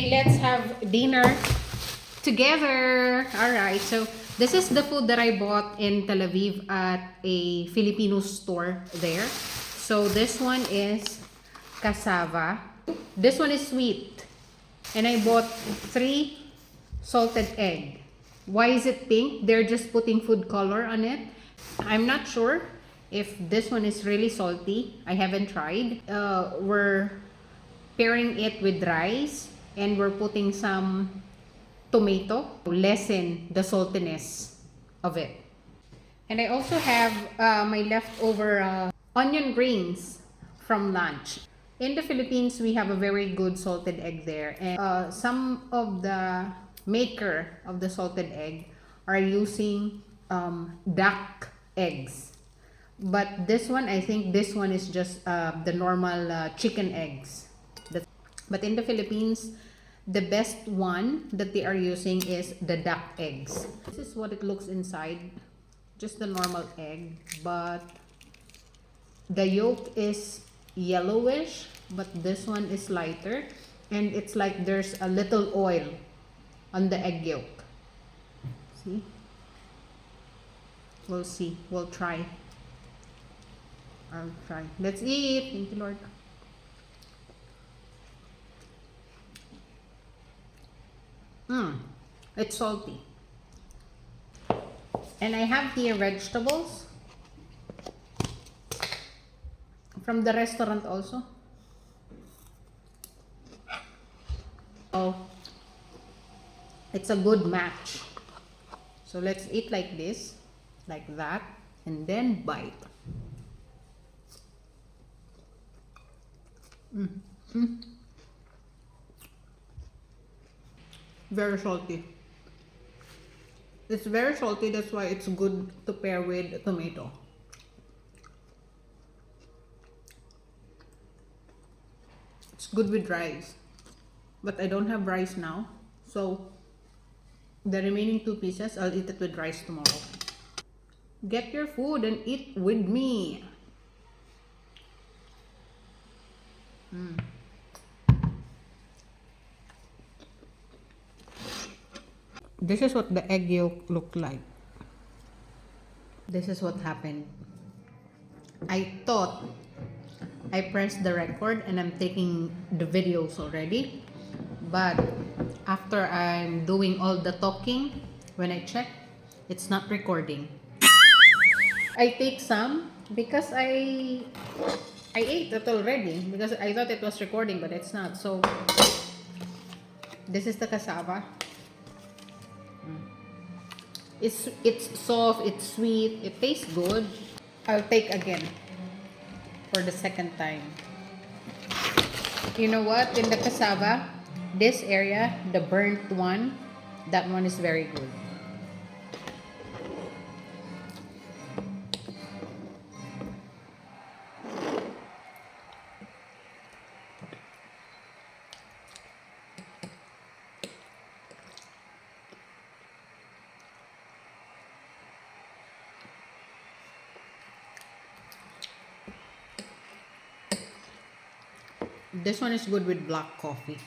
Okay, let's have dinner together. All right, so this is the food that I bought in Tel Aviv at a Filipino store there. So this one is cassava. This one is sweet. And I bought 3 salted egg. Why is it pink? They're just putting food color on it. I'm not sure if this one is really salty. I haven't tried. We're pairing it with rice and we're putting some tomato to lessen the saltiness of it. And I also have my leftover onion rings from lunch. In the Philippines, we have a very good salted egg there. And some of the maker of the salted egg are using duck eggs. But this one, I think this one is just the normal chicken eggs. But in the Philippines, the best one that they are using is the duck eggs. This is what it looks inside. Just the normal egg, but the yolk is yellowish, but this one is lighter. And it's like there's a little oil on the egg yolk. See? We'll see. We'll try. I'll try. Let's eat. Thank you, Lord. It's salty. And I have here vegetables from the restaurant also. Oh, it's a good match. So let's eat like this, like that, and then bite. Very salty. It's very salty, that's why it's good to pair with tomato. It's good with rice. But I don't have rice now. So the remaining 2 pieces, I'll eat it with rice tomorrow. Get your food and eat with me. This is what the egg yolk looked like. This is what happened. I thought I pressed the record and I'm taking the videos already. But after I'm doing all the talking, when I check, it's not recording. I take some because I ate it already because I thought it was recording, but it's not. So this is the cassava. It's soft, it's sweet, it tastes good. I'll take again for the second time. You know what? In the cassava, this area, the burnt one, that one is very good. This one is good with black coffee.